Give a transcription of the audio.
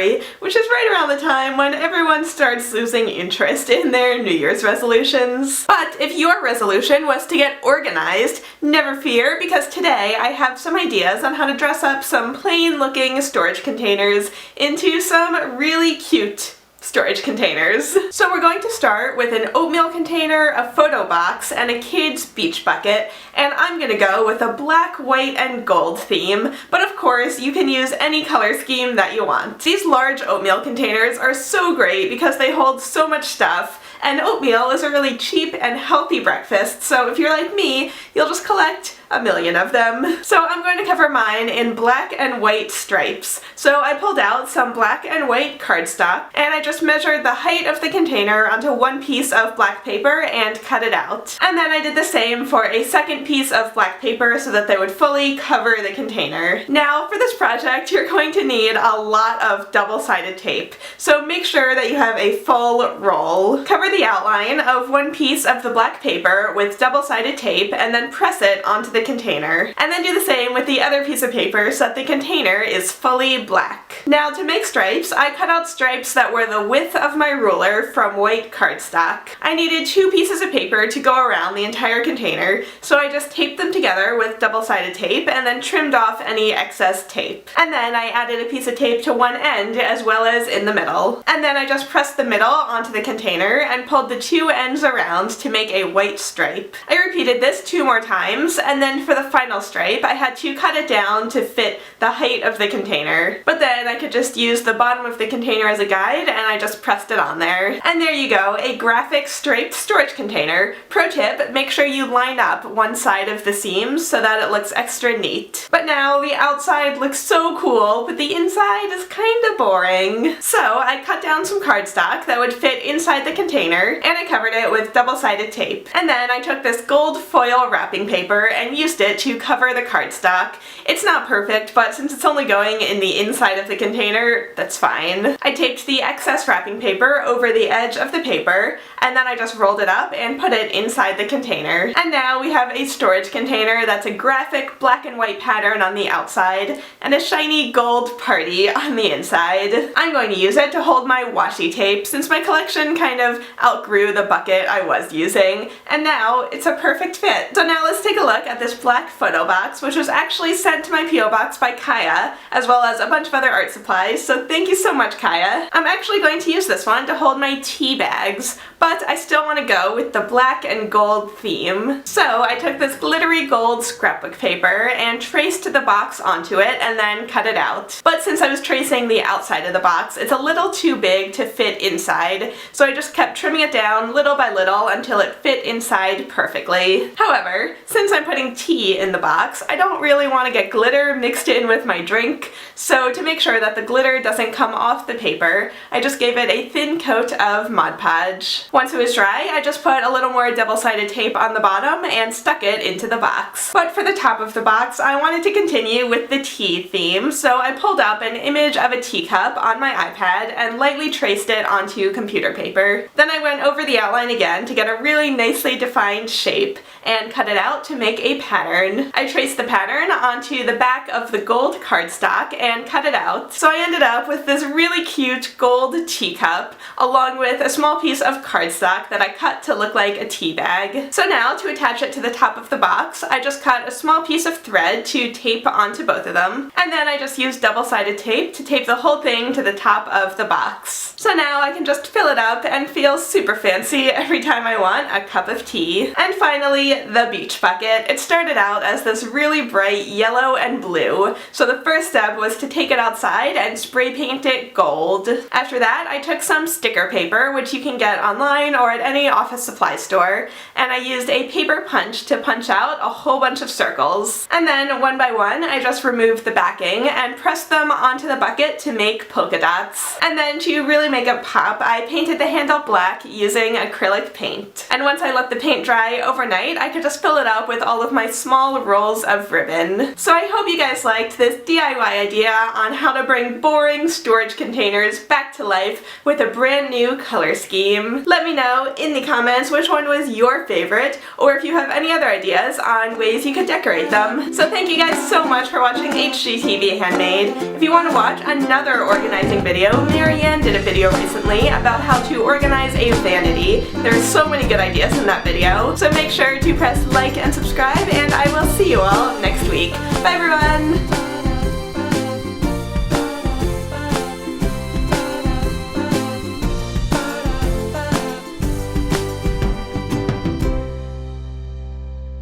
February, which is right around the time when everyone starts losing interest in their New Year's resolutions. But if your resolution was to get organized, never fear, because today I have some ideas on how to dress up some plain looking storage containers into some really cute storage containers. So we're going to start with an oatmeal container, a photo box, and a kid's beach bucket, and I'm gonna go with a black, white, and gold theme, but of course you can use any color scheme that you want. These large oatmeal containers are so great because they hold so much stuff, and oatmeal is a really cheap and healthy breakfast, so if you're like me, you'll just collect a million of them. So I'm going to cover mine in black and white stripes. So I pulled out some black and white cardstock, and I just measured the height of the container onto one piece of black paper and cut it out. And then I did the same for a second piece of black paper so that they would fully cover the container. Now for this project, you're going to need a lot of double-sided tape. So make sure that you have a full roll. Cover the outline of one piece of the black paper with double-sided tape and then press it onto the container. And then do the same with the other piece of paper so that the container is fully black. Now to make stripes, I cut out stripes that were the width of my ruler from white cardstock. I needed 2 pieces of paper to go around the entire container, so I just taped them together with double-sided tape and then trimmed off any excess tape. And then I added a piece of tape to one end as well as in the middle. And then I just pressed the middle onto the container and pulled the 2 ends around to make a white stripe. I repeated this 2 more times, and then for the final stripe I had to cut it down to fit the height of the container. But then I could just use the bottom of the container as a guide, and I just pressed it on there. And there you go, a graphic striped storage container. Pro tip, make sure you line up one side of the seams so that it looks extra neat. But now the outside looks so cool, but the inside is kinda boring. So I cut down some cardstock that would fit inside the container, and I covered it with double-sided tape. And then I took this gold foil wrapping paper and used it to cover the cardstock. It's not perfect, but since it's only going in the inside of the container, that's fine. I taped the excess wrapping paper over the edge of the paper, and then I just rolled it up and put it inside the container. And now we have a storage container that's a graphic black and white pattern on the outside and a shiny gold party on the inside. I'm going to use it to hold my washi tape since my collection kind of outgrew the bucket I was using, and now it's a perfect fit. So now let's take a look at this black photo box, which was actually sent to my P.O. box by Kaya, as well as a bunch of other art supplies, so thank you so much, Kaya. I'm actually going to use this one to hold my tea bags, but I still want to go with the black and gold theme. So I took this glittery gold scrapbook paper and traced the box onto it and then cut it out. But since I was tracing the outside of the box, it's a little too big to fit inside, so I just kept trimming it down little by little until it fit inside perfectly. However, since I'm putting tea in the box, I don't really want to get glitter mixed in with my drink, so to make sure that the glitter doesn't come off the paper, I just gave it a thin coat of Mod Podge. Once it was dry, I just put a little more double-sided tape on the bottom and stuck it into the box. But for the top of the box, I wanted to continue with the tea theme, so I pulled up an image of a teacup on my iPad and lightly traced it onto computer paper. Then I went over the outline again to get a really nicely defined shape and cut it out to make a pattern. I traced the pattern onto the back of the gold cardstock and cut it out. So I ended up with this really cute gold teacup along with a small piece of cardstock that I cut to look like a tea bag. So now to attach it to the top of the box, I just cut a small piece of thread to tape onto both of them, and then I just used double-sided tape to tape the whole thing to the top of the box. So now I can just fill it up and feel super fancy every time I want a cup of tea. And finally, the beach bucket. It started out as this really bright yellow and blue, so the first step was to take it outside and spray paint it gold. After that, I took some sticker paper, which you can get online or at any office supply store, and I used a paper punch to punch out a whole bunch of circles. And then one by one, I just removed the backing and pressed them onto the bucket to make polka dots. And then to really make it pop, I painted the handle black using acrylic paint. And once I let the paint dry overnight, I could just fill it up with all of my my small rolls of ribbon. So I hope you guys liked this DIY idea on how to bring boring storage containers back to life with a brand new color scheme. Let me know in the comments which one was your favorite, or if you have any other ideas on ways you could decorate them. So thank you guys so much for watching HGTV Handmade. If you want to watch another organizing video, Marianne did a video recently about how to organize a vanity. There's so many good ideas in that video, so make sure to press like and subscribe, and I will see you all next week. Bye everyone!